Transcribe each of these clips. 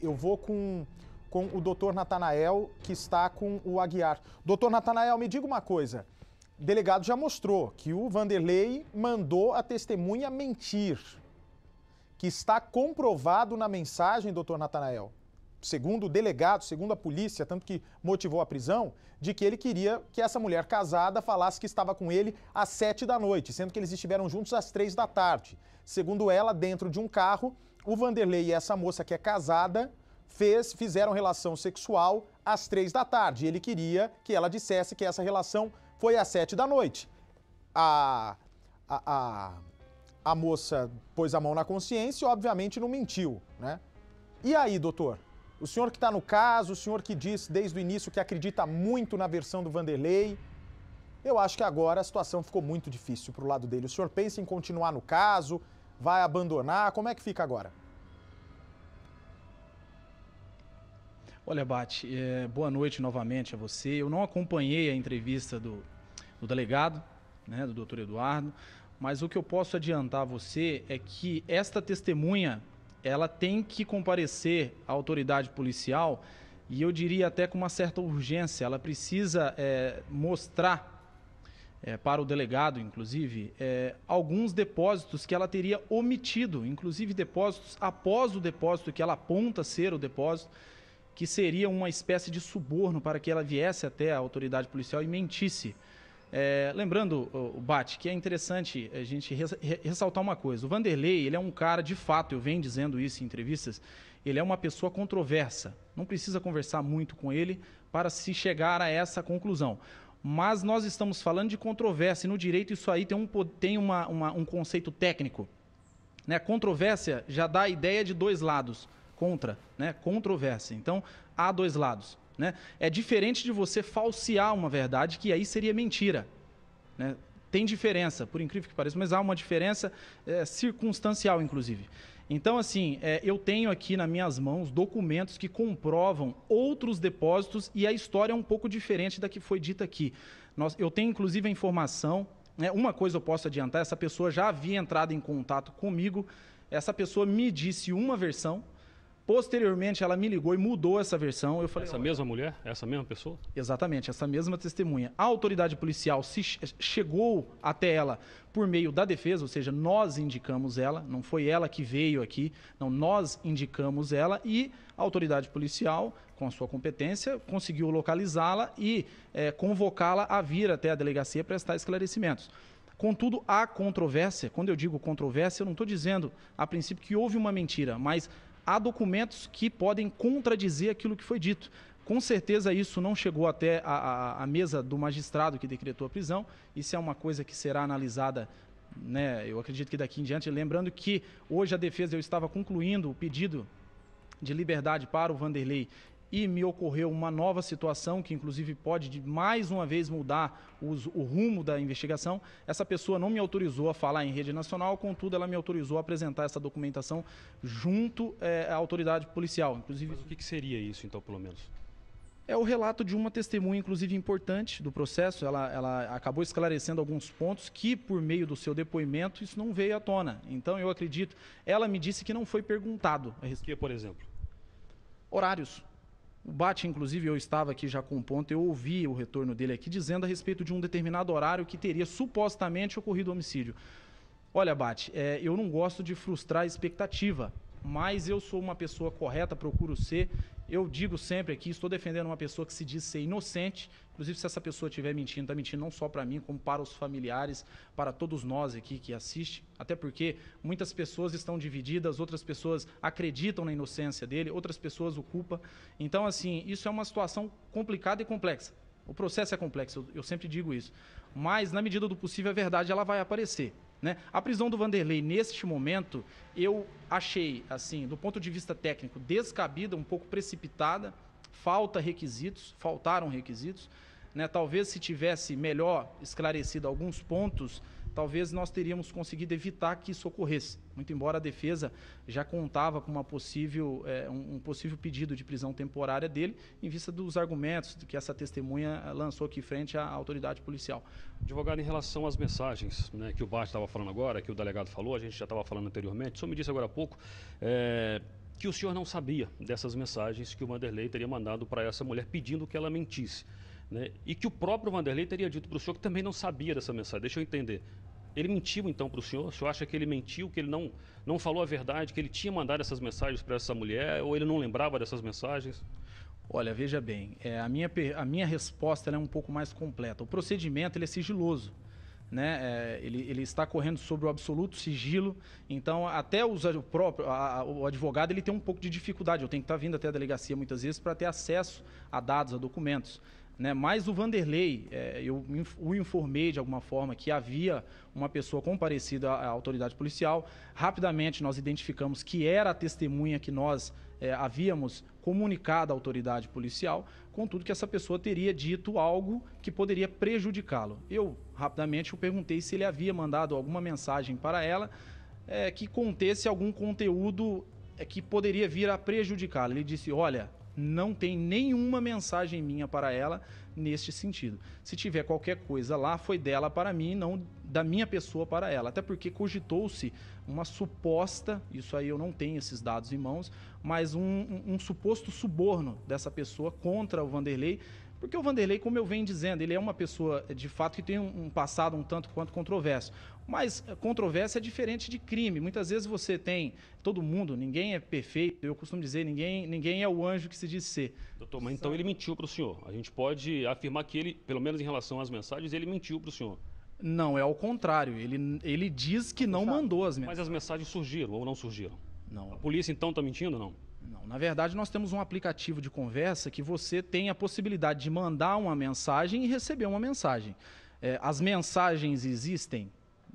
eu vou com o doutor Natanael, que está com o Aguiar. Doutor Natanael, me diga uma coisa. O delegado já mostrou que o Vanderlei mandou a testemunha mentir, que está comprovado na mensagem, doutor Natanael, segundo o delegado, segundo a polícia, tanto que motivou a prisão, de que ele queria que essa mulher casada falasse que estava com ele às 7 da noite, sendo que eles estiveram juntos às 3 da tarde. Segundo ela, dentro de um carro, o Vanderlei e essa moça que é casada fizeram relação sexual às 3 da tarde. Ele queria que ela dissesse que essa relação foi às 7 da noite. A moça pôs a mão na consciência e, obviamente, não mentiu, né? E aí, doutor? O senhor que está no caso, o senhor que disse desde o início que acredita muito na versão do Vanderlei, eu acho que agora a situação ficou muito difícil para o lado dele. O senhor pensa em continuar no caso? Vai abandonar? Como é que fica agora? Olha, Bate, boa noite novamente a você. Eu não acompanhei a entrevista do delegado, né, do doutor Eduardo, mas o que eu posso adiantar a você é que esta testemunha, ela tem que comparecer à autoridade policial e eu diria até com uma certa urgência. Ela precisa mostrar para o delegado, inclusive, alguns depósitos que ela teria omitido, inclusive depósitos após o depósito que ela aponta ser o depósito, que seria uma espécie de suborno para que ela viesse até a autoridade policial e mentisse. Lembrando, Bate, que é interessante a gente ressaltar uma coisa. O Vanderlei, ele é um cara, de fato, eu venho dizendo isso em entrevistas, ele é uma pessoa controversa. Não precisa conversar muito com ele para se chegar a essa conclusão. Mas nós estamos falando de controvérsia, e no direito isso aí tem um conceito técnico, né? Controvérsia já dá a ideia de dois lados, né? Controvérsia. Então, há dois lados, né? É diferente de você falsear uma verdade, que aí seria mentira, né? Tem diferença, por incrível que pareça, mas há uma diferença circunstancial, inclusive. Então, assim, eu tenho aqui nas minhas mãos documentos que comprovam outros depósitos e a história é um pouco diferente da que foi dita aqui. Eu tenho, inclusive, a informação, né? Uma coisa eu posso adiantar, essa pessoa já havia entrado em contato comigo, essa pessoa me disse uma versão. Posteriormente, ela me ligou e mudou essa versão. Eu falei, essa mesma mulher? Essa mesma pessoa? Exatamente, essa mesma testemunha. A autoridade policial chegou até ela por meio da defesa, ou seja, nós indicamos ela, não foi ela que veio aqui, não, nós indicamos ela e a autoridade policial, com a sua competência, conseguiu localizá-la e convocá-la a vir até a delegacia prestar esclarecimentos. Contudo, há controvérsia. Quando eu digo controvérsia, eu não estou dizendo, a princípio, que houve uma mentira, mas há documentos que podem contradizer aquilo que foi dito. Com certeza isso não chegou até a mesa do magistrado que decretou a prisão. Isso é uma coisa que será analisada, né, eu acredito que daqui em diante. Lembrando que hoje a defesa, eu estava concluindo o pedido de liberdade para o Vanderlei e me ocorreu uma nova situação que inclusive pode mais uma vez mudar o rumo da investigação. Essa pessoa não me autorizou a falar em rede nacional, contudo ela me autorizou a apresentar essa documentação junto à autoridade policial. Inclusive, mas o que seria isso então, pelo menos? É o relato de uma testemunha, inclusive importante do processo. Ela acabou esclarecendo alguns pontos que, por meio do seu depoimento, isso não veio à tona. Então eu acredito, ela me disse que não foi perguntado. Que, por exemplo? Horários. O Bate, inclusive, eu estava aqui já com um ponto, eu ouvi o retorno dele aqui dizendo a respeito de um determinado horário que teria supostamente ocorrido o homicídio. Olha, Bate, eu não gosto de frustrar a expectativa, mas eu sou uma pessoa correta, procuro ser. Eu digo sempre aqui, estou defendendo uma pessoa que se diz ser inocente. Inclusive, se essa pessoa estiver mentindo, está mentindo não só para mim, como para os familiares, para todos nós aqui que assistem. Até porque muitas pessoas estão divididas, outras pessoas acreditam na inocência dele, outras pessoas o culpam. Então, assim, isso é uma situação complicada e complexa. O processo é complexo, eu sempre digo isso. Mas, na medida do possível, a verdade ela vai aparecer, né? A prisão do Vanderlei, neste momento, eu achei, assim, do ponto de vista técnico, descabida, um pouco precipitada, faltaram requisitos, né? Talvez se tivesse melhor esclarecido alguns pontos, talvez nós teríamos conseguido evitar que isso ocorresse. Muito embora a defesa já contava com uma possível, um possível pedido de prisão temporária dele, em vista dos argumentos que essa testemunha lançou aqui frente à autoridade policial. Advogado, em relação às mensagens, né, que o Bart estava falando agora, que o delegado falou, a gente já estava falando anteriormente, o senhor me disse agora há pouco que o senhor não sabia dessas mensagens que o Vanderlei teria mandado para essa mulher pedindo que ela mentisse, né? E que o próprio Vanderlei teria dito para o senhor que também não sabia dessa mensagem. Deixa eu entender. Ele mentiu então para o senhor? O senhor acha que ele mentiu, que ele não falou a verdade, que ele tinha mandado essas mensagens para essa mulher, ou ele não lembrava dessas mensagens? Olha, veja bem, a minha resposta ela é um pouco mais completa. O procedimento ele é sigiloso, né? Ele está correndo sobre o absoluto sigilo, então até o advogado ele tem um pouco de dificuldade. Eu tenho que estar vindo até a delegacia muitas vezes para ter acesso a dados, a documentos, né? Mas o Vanderlei, eu o informei de alguma forma que havia uma pessoa comparecida à autoridade policial. Rapidamente nós identificamos que era a testemunha que nós havíamos comunicado à autoridade policial, contudo que essa pessoa teria dito algo que poderia prejudicá-lo. Rapidamente, perguntei se ele havia mandado alguma mensagem para ela que contesse algum conteúdo que poderia vir a prejudicá-la. Ele disse, olha, não tem nenhuma mensagem minha para ela neste sentido. Se tiver qualquer coisa lá, foi dela para mim, não da minha pessoa para ela. Até porque cogitou-se uma suposta, isso aí eu não tenho esses dados em mãos, mas um suposto suborno dessa pessoa contra o Vanderlei, porque o Vanderlei, como eu venho dizendo, ele é uma pessoa, de fato, que tem um passado um tanto quanto controverso. Mas controvérsia é diferente de crime. Muitas vezes você tem, todo mundo, ninguém é perfeito, eu costumo dizer, ninguém é o anjo que se diz ser. Doutor, mas então ele mentiu para o senhor. A gente pode afirmar que ele, pelo menos em relação às mensagens, ele mentiu para o senhor. Não, é ao contrário. Ele diz que não mandou as mensagens. Mas as mensagens surgiram ou não surgiram? Não. A polícia então está mentindo ou não? Não, na verdade nós temos um aplicativo de conversa que você tem a possibilidade de mandar uma mensagem e receber uma mensagem. As mensagens existem?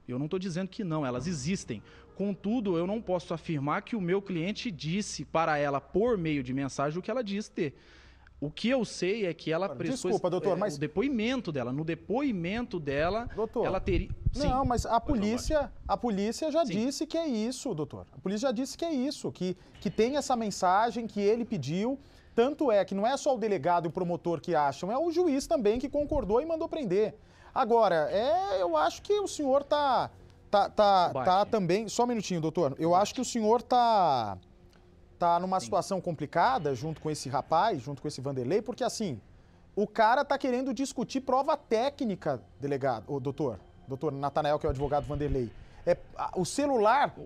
Eu não estou dizendo que não, elas existem. Contudo, eu não posso afirmar que o meu cliente disse para ela, por meio de mensagem, o que ela disse ter. O que eu sei é que ela prestou mas o depoimento dela. No depoimento dela, doutor, ela teria... Sim. Não, mas a polícia já disse que é isso, doutor. A polícia já disse que é isso, que tem essa mensagem que ele pediu. Tanto é que não é só o delegado e o promotor que acham, é o juiz também que concordou e mandou prender. Agora, eu acho que o senhor tá também... Só um minutinho, doutor. Eu acho que o senhor tá numa situação complicada junto com esse rapaz, junto com esse Vanderlei, porque assim, o cara tá querendo discutir prova técnica, delegado, doutor Natanael, que é o advogado Vanderlei. O celular,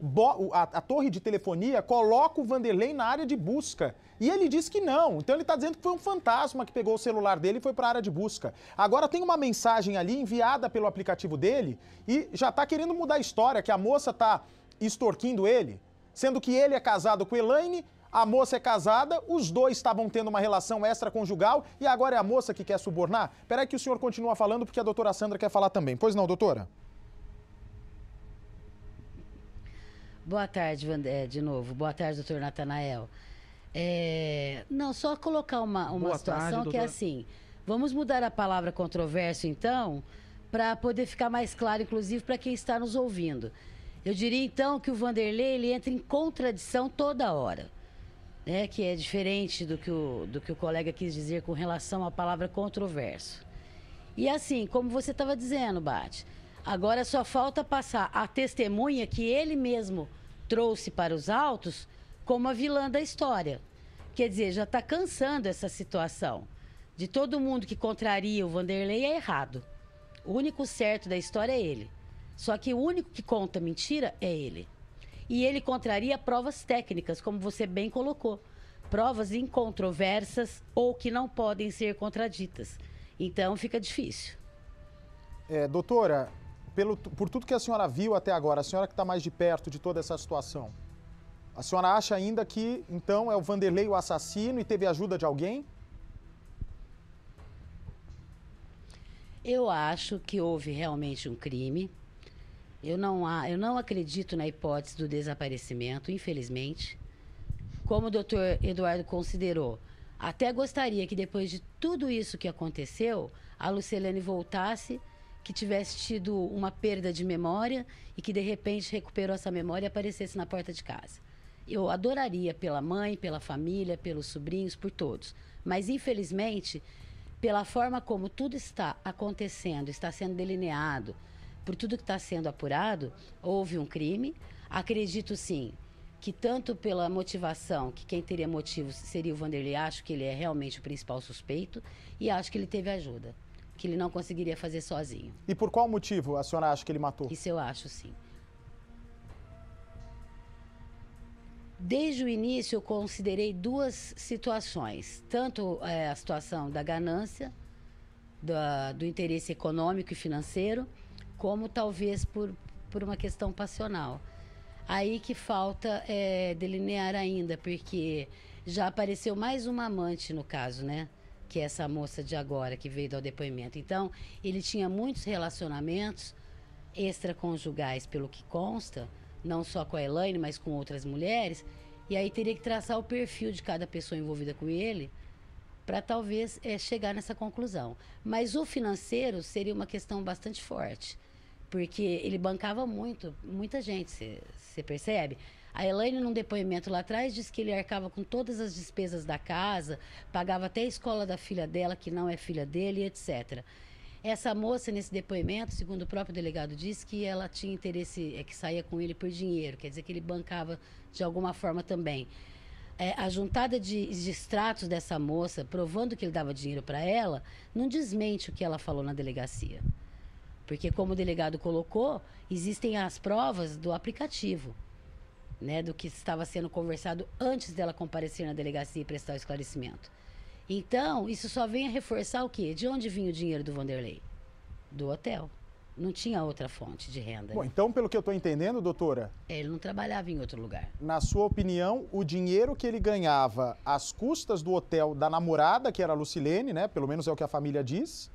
a torre de telefonia coloca o Vanderlei na área de busca. E ele diz que não. Então ele está dizendo que foi um fantasma que pegou o celular dele e foi para a área de busca. Agora tem uma mensagem ali enviada pelo aplicativo dele e já está querendo mudar a história, que a moça está extorquindo ele, sendo que ele é casado com Elaine, a moça é casada, os dois estavam tendo uma relação extraconjugal e agora é a moça que quer subornar? Peraí que o senhor continua falando porque a doutora Sandra quer falar também. Pois não, doutora? Boa tarde, de novo. Boa tarde, doutor Natanael. Não, só colocar uma situação tarde, que é assim, vamos mudar a palavra controverso, então, para poder ficar mais claro, inclusive, para quem está nos ouvindo. Eu diria, então, que o Vanderlei ele entra em contradição toda hora, né? Que é diferente do que o colega quis dizer com relação à palavra controverso. E assim, como você estava dizendo, Bate, agora só falta passar a testemunha que ele mesmo trouxe para os autos como a vilã da história. Quer dizer, já está cansando essa situação. De todo mundo que contraria o Vanderlei é errado. O único certo da história é ele. Só que o único que conta mentira é ele. E ele contraria provas técnicas, como você bem colocou. Provas incontroversas ou que não podem ser contraditas. Então fica difícil. Doutora, por tudo que a senhora viu até agora, a senhora que está mais de perto de toda essa situação, a senhora acha ainda que, então, é o Vanderlei o assassino e teve ajuda de alguém? Eu acho que houve realmente um crime. Eu não acredito na hipótese do desaparecimento, infelizmente. Como o doutor Eduardo considerou, até gostaria que depois de tudo isso que aconteceu, a Lucilene voltasse, que tivesse tido uma perda de memória e que de repente recuperou essa memória e aparecesse na porta de casa. Eu adoraria pela mãe, pela família, pelos sobrinhos, por todos. Mas infelizmente, pela forma como tudo está acontecendo, está sendo delineado, por tudo que está sendo apurado, houve um crime. Acredito sim que tanto pela motivação, que quem teria motivo seria o Vanderlei, acho que ele é realmente o principal suspeito, e acho que ele teve ajuda, que ele não conseguiria fazer sozinho. E por qual motivo a senhora acha que ele matou? Isso eu acho, sim. Desde o início, eu considerei duas situações. Tanto a situação da ganância, do interesse econômico e financeiro, como talvez por uma questão passional. Aí que falta delinear ainda, porque já apareceu mais uma amante no caso, né? Que é essa moça de agora, que veio dar o depoimento. Então, ele tinha muitos relacionamentos extraconjugais, pelo que consta, não só com a Elaine, mas com outras mulheres, e aí teria que traçar o perfil de cada pessoa envolvida com ele para talvez chegar nessa conclusão. Mas o financeiro seria uma questão bastante forte, porque ele bancava muita gente, você percebe? A Elaine, num depoimento lá atrás, disse que ele arcava com todas as despesas da casa, pagava até a escola da filha dela, que não é filha dele, etc. Essa moça, nesse depoimento, segundo o próprio delegado, disse que ela tinha interesse, que saía com ele por dinheiro, quer dizer que ele bancava de alguma forma também. A juntada de extratos dessa moça, provando que ele dava dinheiro para ela, não desmente o que ela falou na delegacia. Porque, como o delegado colocou, existem as provas do aplicativo, né, do que estava sendo conversado antes dela comparecer na delegacia e prestar o esclarecimento. Então, isso só vem a reforçar o quê? De onde vinha o dinheiro do Vanderlei? Do hotel. Não tinha outra fonte de renda. Bom, né? então, pelo que eu estou entendendo, doutora... Ele não trabalhava em outro lugar. Na sua opinião, o dinheiro que ele ganhava às custas do hotel da namorada, que era a Lucilene, né? Pelo menos é o que a família diz,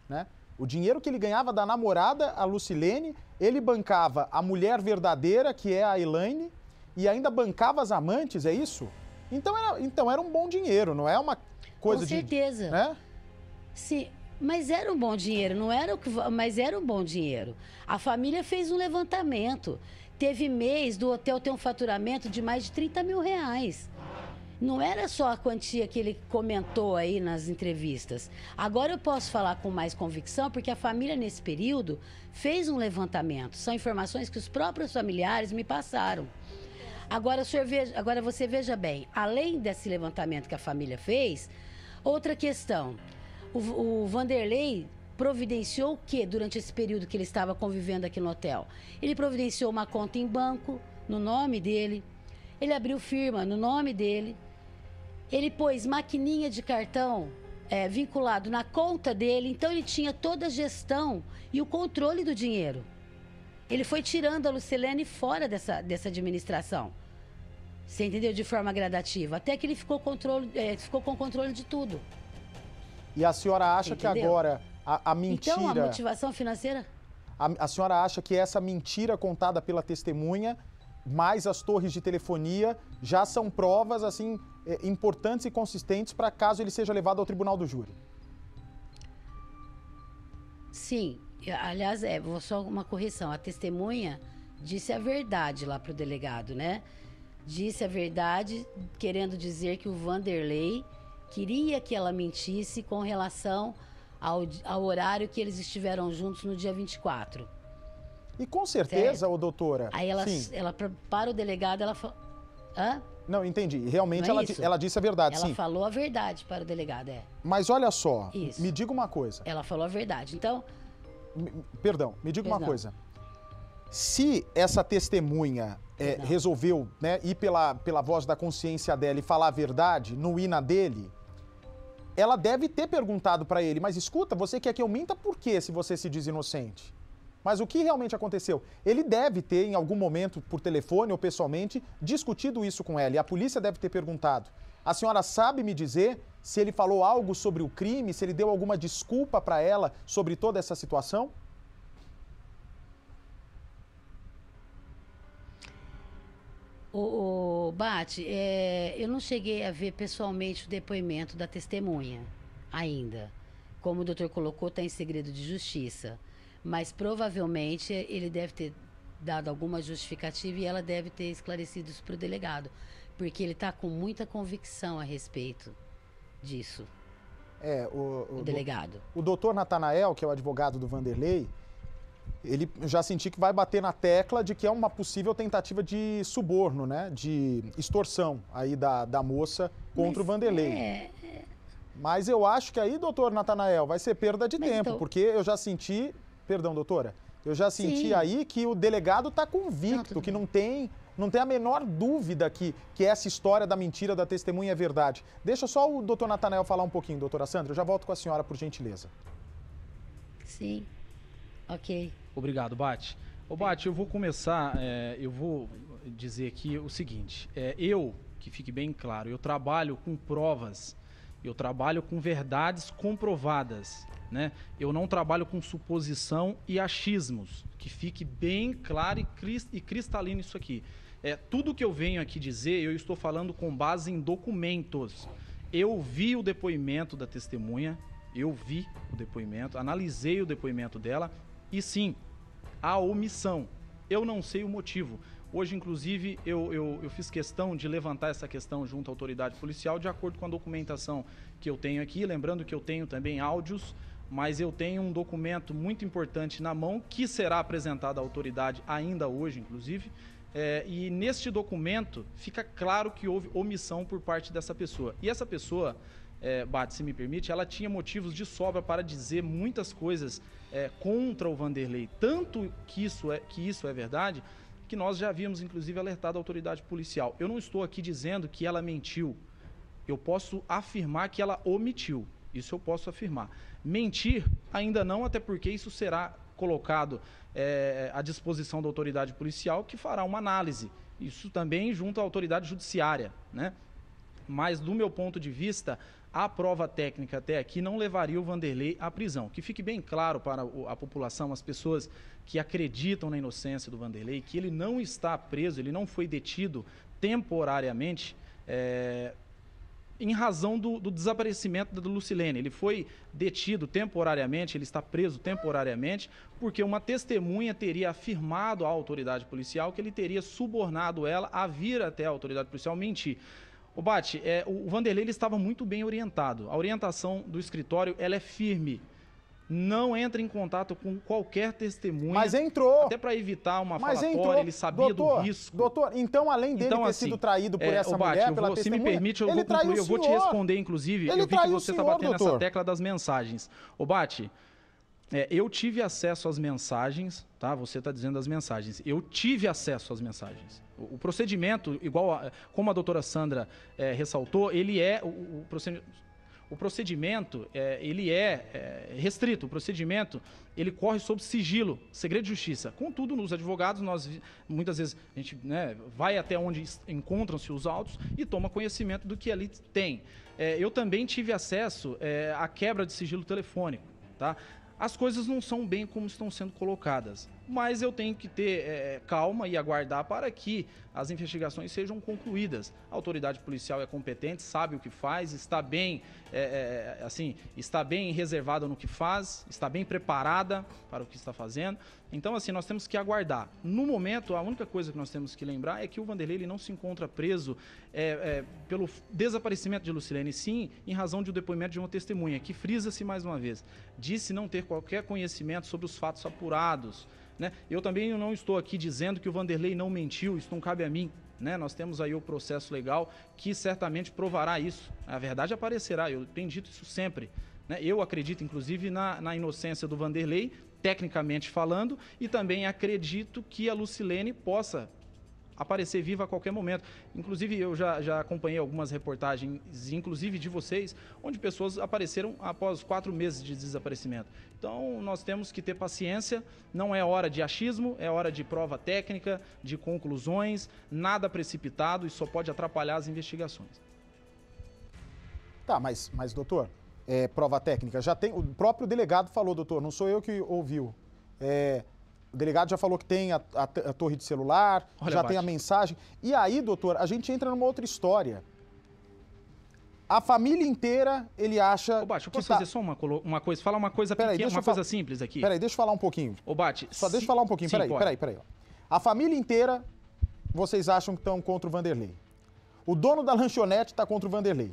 né? O dinheiro que ele ganhava da namorada, a Lucilene, ele bancava a mulher verdadeira, que é a Elaine, e ainda bancava as amantes, é isso? Então era um bom dinheiro, não é uma coisa de... Com certeza. Né? Sim, mas era um bom dinheiro, não era o que... Mas era um bom dinheiro. A família fez um levantamento. Teve mês do hotel ter um faturamento de mais de 30 mil reais. Não era só a quantia que ele comentou aí nas entrevistas. Agora eu posso falar com mais convicção, porque a família, nesse período, fez um levantamento. São informações que os próprios familiares me passaram. Agora você veja bem, além desse levantamento que a família fez, outra questão. O Vanderlei providenciou o quê durante esse período que ele estava convivendo aqui no hotel? Ele providenciou uma conta em banco, no nome dele. Ele abriu firma no nome dele. Ele pôs maquininha de cartão vinculado na conta dele. Então, ele tinha toda a gestão e o controle do dinheiro. Ele foi tirando a Lucilene fora dessa administração. Você entendeu? De forma gradativa. Até que ele ficou com controle de tudo. E a senhora acha que agora a mentira... Então, a motivação financeira... A senhora acha que essa mentira contada pela testemunha, mais as torres de telefonia, já são provas, assim, importantes e consistentes para caso ele seja levado ao tribunal do júri? Sim. Aliás, vou só uma correção. A testemunha disse a verdade lá para o delegado, né? Disse a verdade, querendo dizer que o Vanderlei queria que ela mentisse com relação ao horário que eles estiveram juntos no dia 24. E com certeza, ô doutora... Aí ela para o delegado, ela falou... Hã? Não, entendi. Realmente Não é ela disse a verdade, sim. Ela falou a verdade para o delegado, Mas olha só, Isso. me diga uma coisa. Ela falou a verdade, então... Perdão, me diga uma coisa. Se essa testemunha resolveu, né, ir pela voz da consciência dela e falar a verdade, não ir na dele, ela deve ter perguntado para ele, mas escuta, você quer que eu minta por quê se você se diz inocente? Mas o que realmente aconteceu? Ele deve ter, em algum momento, por telefone ou pessoalmente, discutido isso com ela. E a polícia deve ter perguntado. A senhora sabe me dizer se ele falou algo sobre o crime, se ele deu alguma desculpa para ela sobre toda essa situação? Bate, eu não cheguei a ver pessoalmente o depoimento da testemunha ainda. Como o doutor colocou, está em segredo de justiça. Mas provavelmente ele deve ter dado alguma justificativa e ela deve ter esclarecido isso para o delegado. Porque ele está com muita convicção a respeito disso. O delegado. O doutor Natanael, que é o advogado do Vanderlei, ele já senti que vai bater na tecla de que é uma possível tentativa de suborno, né? De extorsão aí da moça contra o Vanderlei. Mas eu acho que aí, doutor Natanael, vai ser perda de tempo, então... porque eu já senti... Perdão, doutora. Eu já senti aí que o delegado está convicto, que não tem a menor dúvida que essa história da mentira da testemunha é verdade. Deixa só o doutor Natanael falar um pouquinho, doutora Sandra. Eu já volto com a senhora, por gentileza. Sim. Ok. Obrigado, Bate. Ô, Bate, eu vou começar, eu vou dizer aqui o seguinte. Que fique bem claro, eu trabalho com provas, eu trabalho com verdades comprovadas, né? Eu não trabalho com suposição e achismos, que fique bem claro e cristalino isso aqui. Tudo que eu venho aqui dizer, eu estou falando com base em documentos. Eu vi o depoimento da testemunha, analisei o depoimento dela e sim, há omissão. Eu não sei o motivo. Hoje, inclusive, eu fiz questão de levantar essa questão junto à autoridade policial de acordo com a documentação que eu tenho aqui. Lembrando que eu tenho também áudios, mas eu tenho um documento muito importante na mão que será apresentado à autoridade ainda hoje, inclusive. E neste documento fica claro que houve omissão por parte dessa pessoa. E essa pessoa, Bate, se me permite, ela tinha motivos de sobra para dizer muitas coisas contra o Vanderlei. Tanto que isso é verdade, que nós já havíamos, inclusive, alertado a autoridade policial. Eu não estou aqui dizendo que ela mentiu. Eu posso afirmar que ela omitiu. Isso eu posso afirmar. Mentir, ainda não, até porque isso será colocado à disposição da autoridade policial, que fará uma análise. Isso também junto à autoridade judiciária, né? Mas, do meu ponto de vista, a prova técnica até aqui não levaria o Vanderlei à prisão. Que fique bem claro para a população, as pessoas que acreditam na inocência do Vanderlei, que ele não está preso, ele não foi detido temporariamente em razão do desaparecimento da Lucilene. Ele foi detido temporariamente, ele está preso temporariamente, porque uma testemunha teria afirmado à autoridade policial que ele teria subornado ela a vir até a autoridade policial mentir. O Bate, o Vanderlei ele estava muito bem orientado. A orientação do escritório ela é firme. Não entra em contato com qualquer testemunha. Mas entrou. Até para evitar uma falatória, ele sabia do risco. Doutor, então além dele ter sido traído por essa mulher, pela testemunha, se me permite, eu vou concluir, eu vou te responder, inclusive. Eu vi que você está batendo nessa tecla das mensagens. Ô, Bate, eu tive acesso às mensagens, tá? Você está dizendo as mensagens. Eu tive acesso às mensagens. O procedimento, como a doutora Sandra ressaltou, ele o procedimento ele é restrito. O procedimento ele corre sob sigilo, segredo de justiça. Contudo, nos advogados, muitas vezes a gente vai até onde encontram-se os autos e toma conhecimento do que ali tem. Eu também tive acesso à quebra de sigilo telefônico, tá? As coisas não são bem como estão sendo colocadas, mas eu tenho que ter calma e aguardar para que as investigações sejam concluídas. A autoridade policial é competente, sabe o que faz, está bem, está bem reservada no que faz, está bem preparada para o que está fazendo. Então, nós temos que aguardar. No momento, a única coisa que nós temos que lembrar é que o Vanderlei ele não se encontra preso pelo desaparecimento de Lucilene, sim em razão de um depoimento de uma testemunha, que frisa-se mais uma vez, disse não ter qualquer conhecimento sobre os fatos apurados, né? Eu também não estou aqui dizendo que o Vanderlei não mentiu, isso não cabe a mim, né? Nós temos aí o processo legal que certamente provará isso. A verdade aparecerá, eu tenho dito isso sempre, né? Eu acredito, inclusive, na inocência do Vanderlei, tecnicamente falando, e também acredito que a Lucilene possa aparecer viva a qualquer momento. Inclusive, eu já acompanhei algumas reportagens, inclusive de vocês, onde pessoas apareceram após 4 meses de desaparecimento. Então, nós temos que ter paciência, não é hora de achismo, é hora de prova técnica, de conclusões, nada precipitado, isso só pode atrapalhar as investigações. Tá, mas doutor, prova técnica, já tem, o próprio delegado falou, doutor, não sou eu que ouviu, o delegado já falou que tem a torre de celular, já tem a mensagem. E aí, doutor, a gente entra numa outra história. A família inteira, ele acha... Ô, Bate, eu posso fazer só uma coisa? Falar uma coisa pequena, uma coisa simples aqui. Peraí, deixa eu falar um pouquinho. Ô, Bate... Só deixa eu falar um pouquinho, peraí. A família inteira, vocês acham que estão contra o Vanderlei. O dono da lanchonete está contra o Vanderlei.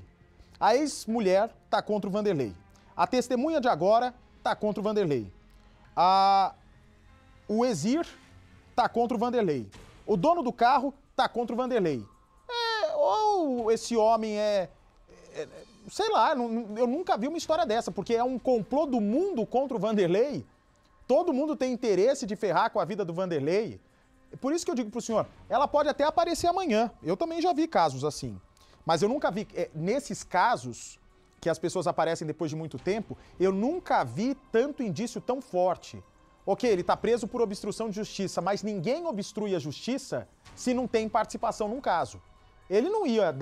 A ex-mulher está contra o Vanderlei. A testemunha de agora está contra o Vanderlei. o Exir tá contra o Vanderlei. O dono do carro tá contra o Vanderlei. Ou esse homem sei lá, eu nunca vi uma história dessa, porque é um complô do mundo contra o Vanderlei. Todo mundo tem interesse de ferrar com a vida do Vanderlei. Por isso que eu digo pro senhor, ela pode até aparecer amanhã. Eu também já vi casos assim. Mas eu nunca vi, nesses casos, que as pessoas aparecem depois de muito tempo, eu nunca vi tanto indício tão forte. Ok, ele tá preso por obstrução de justiça, mas ninguém obstrui a justiça se não tem participação num caso. Ele não ia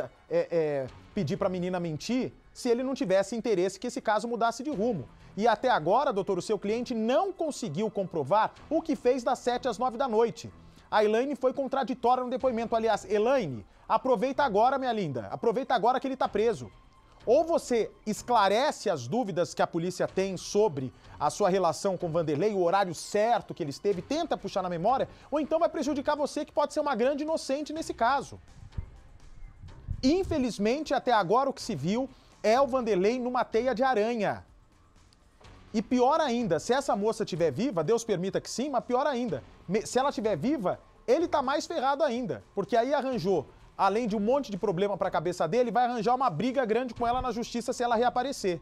pedir pra menina mentir se ele não tivesse interesse que esse caso mudasse de rumo. E até agora, doutor, o seu cliente não conseguiu comprovar o que fez das 7 às 9 da noite. A Elaine foi contraditória no depoimento. Aliás, Elaine, aproveita agora, minha linda. Aproveita agora que ele tá preso. Ou você esclarece as dúvidas que a polícia tem sobre a sua relação com o Vanderlei, o horário certo que ele esteve, tenta puxar na memória, ou então vai prejudicar você, que pode ser uma grande inocente nesse caso. Infelizmente, até agora o que se viu é o Vanderlei numa teia de aranha. E pior ainda, se essa moça estiver viva, Deus permita que sim, mas pior ainda, se ela estiver viva, ele tá mais ferrado ainda, porque aí arranjou, além de um monte de problema para a cabeça dele, vai arranjar uma briga grande com ela na justiça se ela reaparecer.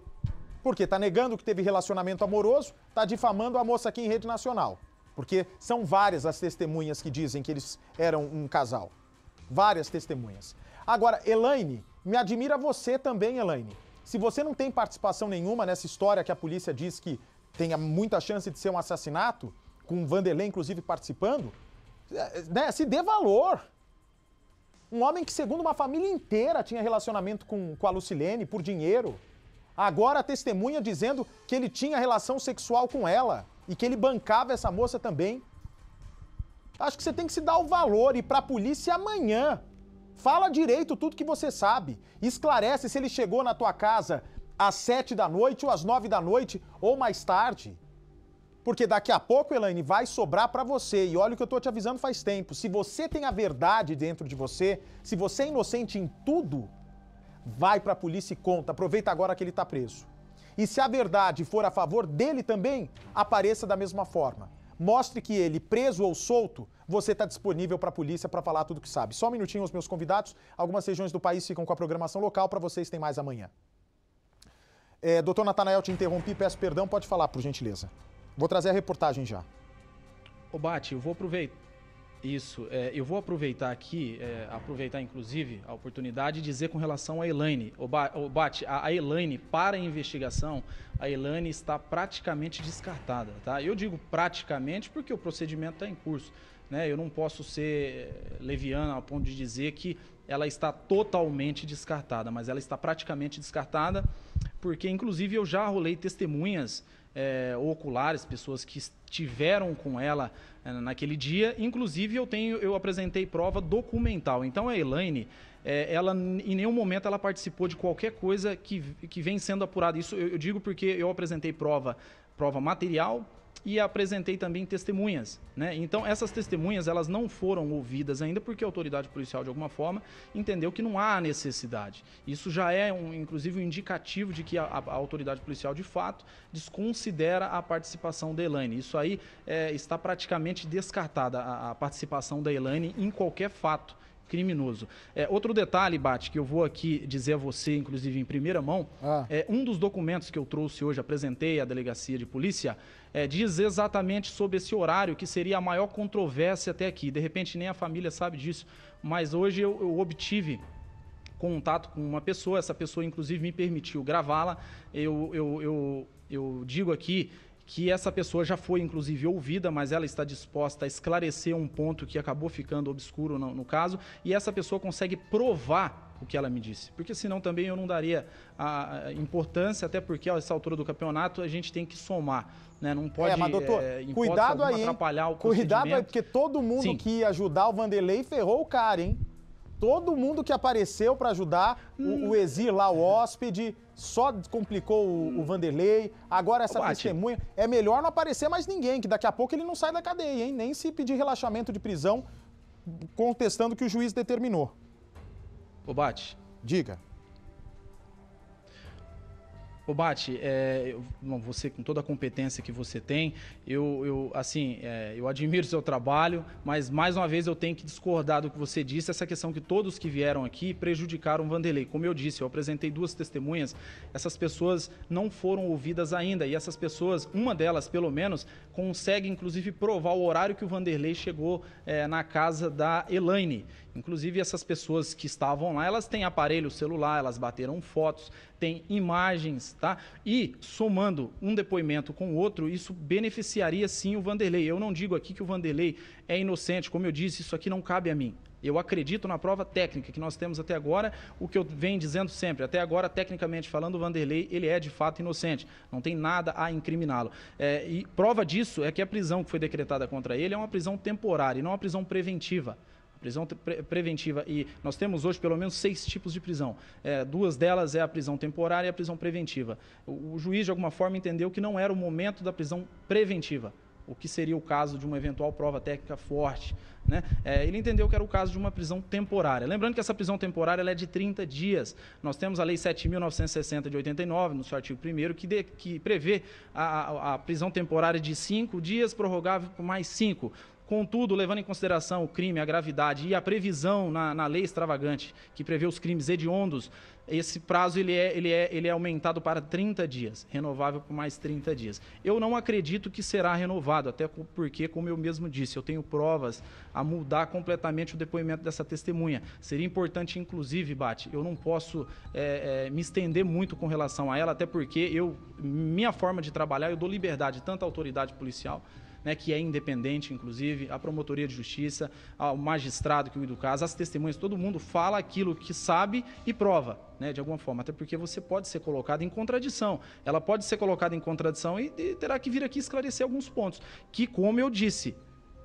Porque tá negando que teve relacionamento amoroso, tá difamando a moça aqui em rede nacional. Porque são várias as testemunhas que dizem que eles eram um casal. Várias testemunhas. Agora, Elaine, me admira você também, Elaine. Se você não tem participação nenhuma nessa história que a polícia diz que tem muita chance de ser um assassinato, com o Vanderlei, inclusive, participando, né, se dê valor. Um homem que, segundo uma família inteira, tinha relacionamento com a Lucilene por dinheiro. Agora a testemunha dizendo que ele tinha relação sexual com ela e que ele bancava essa moça também. Acho que você tem que se dar o valor e ir pra polícia amanhã. Fala direito tudo que você sabe. Esclarece se ele chegou na tua casa às 7 da noite ou às 9 da noite ou mais tarde. Porque daqui a pouco, Elaine, vai sobrar pra você. E olha o que eu tô te avisando faz tempo. Se você tem a verdade dentro de você, se você é inocente em tudo, vai pra polícia e conta. Aproveita agora que ele tá preso. E se a verdade for a favor dele também, apareça da mesma forma. Mostre que ele, preso ou solto, você está disponível para a polícia para falar tudo que sabe. Só um minutinho, os meus convidados. Algumas regiões do país ficam com a programação local, para vocês tem mais amanhã. Doutor Natanael, te interrompi, peço perdão, pode falar, por gentileza. Vou trazer a reportagem já. Ô, Bate, eu vou aproveitar. Isso, eu vou aproveitar aqui, aproveitar inclusive a oportunidade de dizer com relação à Elaine. Ô, Bate, a Elaine, para a investigação, a Elaine está praticamente descartada, tá? Eu digo praticamente porque o procedimento está em curso, né? Eu não posso ser leviano ao ponto de dizer que ela está totalmente descartada, mas ela está praticamente descartada porque, inclusive, eu já rolei testemunhas oculares, pessoas que estiveram com ela naquele dia. Inclusive, eu apresentei prova documental. Então, a Elaine, ela em nenhum momento ela participou de qualquer coisa que vem sendo apurada. Isso eu digo porque eu apresentei prova material e apresentei também testemunhas, né? Então, essas testemunhas, elas não foram ouvidas ainda porque a autoridade policial, de alguma forma, entendeu que não há necessidade. Isso já é, inclusive, um indicativo de que a autoridade policial, de fato, desconsidera a participação da Elaine. Isso aí está praticamente descartada, a participação da Elaine em qualquer fato criminoso. Outro detalhe, Bate, que eu vou aqui dizer a você, inclusive em primeira mão, um dos documentos que eu trouxe hoje, apresentei à delegacia de polícia, diz exatamente sobre esse horário que seria a maior controvérsia até aqui. De repente nem a família sabe disso, mas hoje eu obtive contato com uma pessoa, essa pessoa inclusive me permitiu gravá-la. Eu digo aqui que essa pessoa já foi, inclusive, ouvida, mas ela está disposta a esclarecer um ponto que acabou ficando obscuro no caso, e essa pessoa consegue provar o que ela me disse, porque senão também eu não daria a importância, até porque a essa altura do campeonato a gente tem que somar, né? Não pode, mas doutor, cuidado aí, atrapalhar o procedimento. Cuidado aí, porque todo mundo que ia ajudar o Vanderlei ferrou o cara, hein? Todo mundo que apareceu para ajudar o Exir lá, o hóspede, só complicou o Vanderlei. Agora essa testemunha. É melhor não aparecer mais ninguém, que daqui a pouco ele não sai da cadeia, hein? Nem se pedir relaxamento de prisão, contestando o que o juiz determinou. Ô, Bate. Diga. Ô Bate, você com toda a competência que você tem, eu admiro o seu trabalho, mas mais uma vez eu tenho que discordar do que você disse, essa questão que todos que vieram aqui prejudicaram o Vanderlei. Como eu disse, eu apresentei 2 testemunhas, essas pessoas não foram ouvidas ainda, e essas pessoas, uma delas pelo menos, consegue inclusive provar o horário que o Vanderlei chegou na casa da Elaine. Inclusive, essas pessoas que estavam lá, elas têm aparelho celular, elas bateram fotos, têm imagens, tá? E, somando um depoimento com o outro, isso beneficiaria sim o Vanderlei. Eu não digo aqui que o Vanderlei é inocente, como eu disse, isso aqui não cabe a mim. Eu acredito na prova técnica que nós temos até agora, o que eu venho dizendo sempre. Até agora, tecnicamente falando, o Vanderlei, ele é de fato inocente. Não tem nada a incriminá-lo. E prova disso é que a prisão que foi decretada contra ele é uma prisão temporária e não uma prisão preventiva. Prisão preventiva, e nós temos hoje pelo menos 6 tipos de prisão. 2 delas é a prisão temporária e a prisão preventiva. O juiz, de alguma forma, entendeu que não era o momento da prisão preventiva, o que seria o caso de uma eventual prova técnica forte, né? Ele entendeu que era o caso de uma prisão temporária. Lembrando que essa prisão temporária ela é de 30 dias. Nós temos a Lei 7.960 de 89, no seu artigo 1º, que prevê a prisão temporária de 5 dias, prorrogável por mais 5. Contudo, levando em consideração o crime, a gravidade e a previsão na lei extravagante que prevê os crimes hediondos, esse prazo ele é aumentado para 30 dias, renovável por mais 30 dias. Eu não acredito que será renovado, até porque, como eu mesmo disse, eu tenho provas a mudar completamente o depoimento dessa testemunha. Seria importante, inclusive, Bate, eu não posso me estender muito com relação a ela, até porque minha forma de trabalhar, eu dou liberdade tanto à autoridade policial, né, que é independente, inclusive, a promotoria de justiça, ao magistrado que cuida do caso, as testemunhas, todo mundo fala aquilo que sabe e prova, né, de alguma forma, até porque você pode ser colocado em contradição. Ela pode ser colocada em contradição e terá que vir aqui esclarecer alguns pontos, que, como eu disse,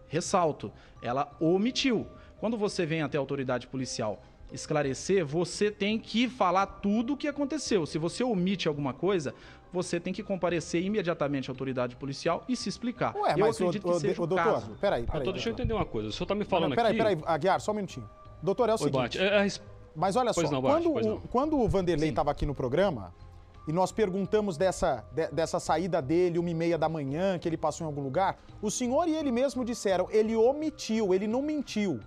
ressalto, ela omitiu. Quando você vem até a autoridade policial esclarecer, você tem que falar tudo o que aconteceu. Se você omite alguma coisa, você tem que comparecer imediatamente à autoridade policial e se explicar. Ué, eu mas acredito que seja o doutor, caso. Peraí. Deixa eu entender uma coisa. O senhor está me falando aqui... Peraí, Aguiar, só um minutinho. Doutor, é o seguinte... Mas olha só, quando o Vanderlei estava aqui no programa e nós perguntamos dessa saída dele, 1h30 da manhã, que ele passou em algum lugar, o senhor e ele mesmo disseram, ele omitiu, ele não mentiu.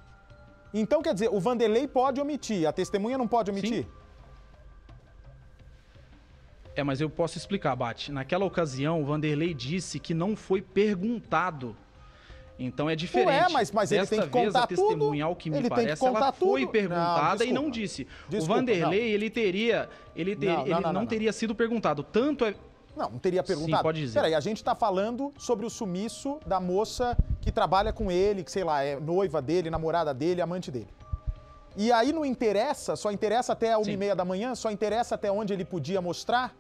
Então, quer dizer, o Vanderlei pode omitir, a testemunha não pode omitir? Sim. Mas eu posso explicar, Bate. Naquela ocasião, o Vanderlei disse que não foi perguntado. Então é diferente. Mas ele tem que contar tudo. A testemunha, ao que me parece, ela foi perguntada e não disse. O Vanderlei, ele não teria sido perguntado. Tanto é... Não teria perguntado. Sim, pode dizer. Peraí, a gente está falando sobre o sumiço da moça que trabalha com ele, que, sei lá, é noiva dele, namorada dele, amante dele. E aí não interessa, só interessa até 1h30 da manhã, só interessa até onde ele podia mostrar?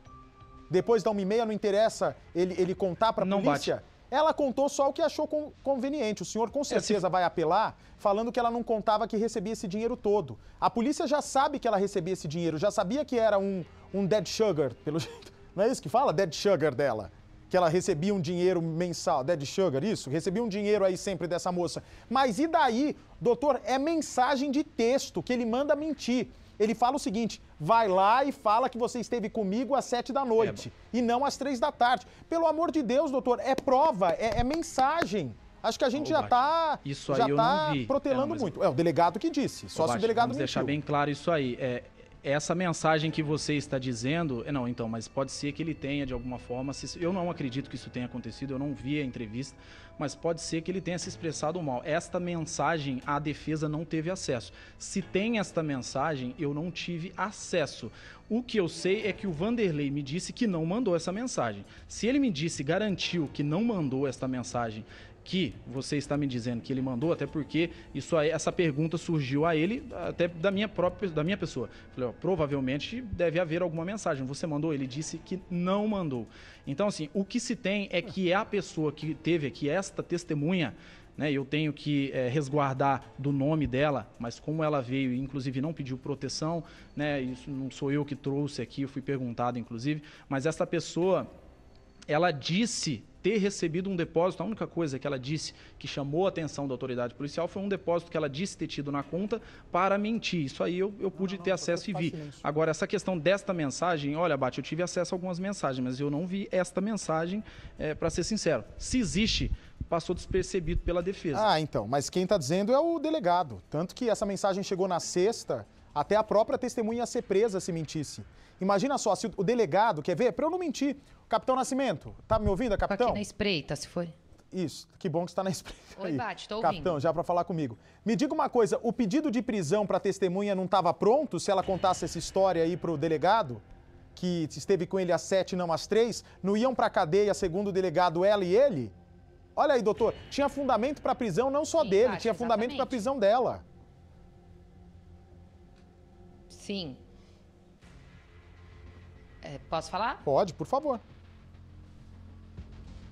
Depois da 1h30 não interessa ele contar para a polícia? Bate. Ela contou só o que achou conveniente. O senhor com certeza vai apelar falando que ela não contava que recebia esse dinheiro todo. A polícia já sabe que ela recebia esse dinheiro, já sabia que era um dead sugar, pelo jeito. Não é isso que fala? Dead sugar dela. Que ela recebia um dinheiro mensal. Dead sugar, isso? Recebia um dinheiro aí sempre dessa moça. Mas e daí, doutor, é mensagem de texto que ele manda mentir. Ele fala o seguinte, vai lá e fala que você esteve comigo às 7 da noite e não às 3 da tarde. Pelo amor de Deus, doutor, é prova, é mensagem. Acho que a gente já está protelando muito. É o delegado que disse, só se o delegado mentiu. Vamos deixar bem claro isso aí. Essa mensagem que você está dizendo, mas pode ser que ele tenha de alguma forma, eu não acredito que isso tenha acontecido, eu não vi a entrevista, mas pode ser que ele tenha se expressado mal. Esta mensagem a defesa não teve acesso. Se tem esta mensagem, eu não tive acesso. O que eu sei é que o Vanderlei me disse que não mandou essa mensagem. Se ele me disse, garantiu que não mandou esta mensagem, que você está me dizendo que ele mandou, até porque essa pergunta surgiu a ele até da minha pessoa. Falei, provavelmente deve haver alguma mensagem. Você mandou? Ele disse que não mandou. Então, assim, o que se tem é que a pessoa que teve aqui, esta testemunha, né, eu tenho que resguardar do nome dela, mas como ela veio e inclusive não pediu proteção, né, isso não sou eu que trouxe aqui, eu fui perguntado inclusive, mas essa pessoa... ela disse ter recebido um depósito. A única coisa que ela disse que chamou a atenção da autoridade policial foi um depósito que ela disse ter tido na conta para mentir. Isso aí eu pude ter acesso e vi. Agora, essa questão desta mensagem, olha, Bate, eu tive acesso a algumas mensagens, mas eu não vi esta mensagem, para ser sincero. Se existe, passou despercebido pela defesa. Ah, então, mas quem está dizendo é o delegado. Tanto que essa mensagem chegou na sexta, até a própria testemunha ia ser presa se mentisse. Imagina só, se o delegado, quer ver? Para eu não mentir. Capitão Nascimento, tá me ouvindo, capitão? Aqui na espreita, se for. Isso, que bom que está na espreita. Oi, Bate, tô ouvindo. Capitão, já para falar comigo. Me diga uma coisa, o pedido de prisão para a testemunha não estava pronto se ela contasse essa história aí para o delegado? Que esteve com ele às 7, não às 3? Não iam para a cadeia, segundo o delegado, ela e ele? Olha aí, doutor, tinha fundamento para a prisão não só dele, Bate, tinha fundamento para a exatamente. prisão dela. Sim. Posso falar? Pode, por favor.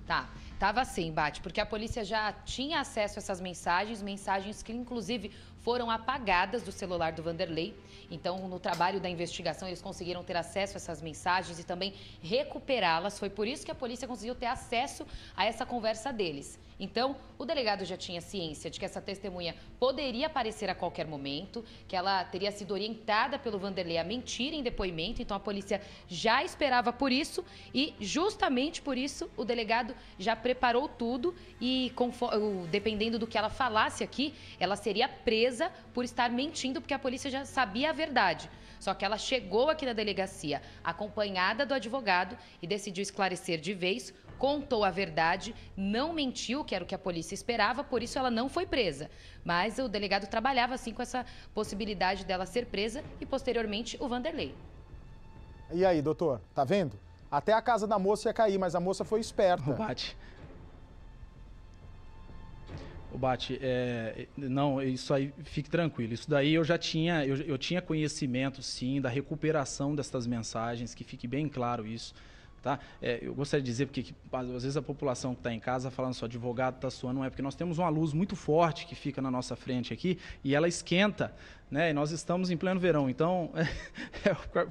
Tá. Tava assim, Bate, porque a polícia já tinha acesso a essas mensagens que inclusive foram apagadas do celular do Vanderlei. Então, no trabalho da investigação, eles conseguiram ter acesso a essas mensagens e também recuperá-las. Foi por isso que a polícia conseguiu ter acesso a essa conversa deles. Então, o delegado já tinha ciência de que essa testemunha poderia aparecer a qualquer momento, que ela teria sido orientada pelo Vanderlei a mentir em depoimento. Então, a polícia já esperava por isso e, justamente por isso, o delegado já preparou tudo e, dependendo do que ela falasse aqui, ela seria presa por estar mentindo, porque a polícia já sabia a verdade. Só que ela chegou aqui na delegacia acompanhada do advogado e decidiu esclarecer de vez, contou a verdade, não mentiu, que era o que a polícia esperava, por isso ela não foi presa. Mas o delegado trabalhava assim com essa possibilidade dela ser presa e posteriormente o Vanderlei. E aí, doutor, tá vendo? Até a casa da moça ia cair, mas a moça foi esperta. O Bate, não, isso aí, fique tranquilo. Isso daí eu já tinha, eu tinha conhecimento, sim, da recuperação destas mensagens, que fique bem claro isso. Tá? Eu gostaria de dizer, porque às vezes a população que está em casa falando só, advogado está suando, não é, porque nós temos uma luz muito forte que fica na nossa frente aqui e ela esquenta, né? E nós estamos em pleno verão, então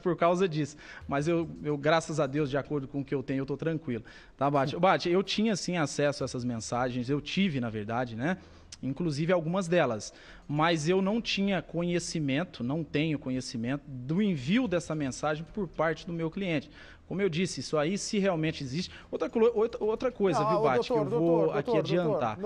por causa disso. Mas eu, graças a Deus, de acordo com o que eu tenho, eu estou tranquilo. Tá, Bate? Bate, eu tinha sim acesso a essas mensagens, eu tive, na verdade, né? Inclusive algumas delas, mas eu não tinha conhecimento, não tenho conhecimento do envio dessa mensagem por parte do meu cliente. Como eu disse, isso aí se realmente existe. Outra coisa, não, viu, Bate, doutor, que eu vou aqui adiantar.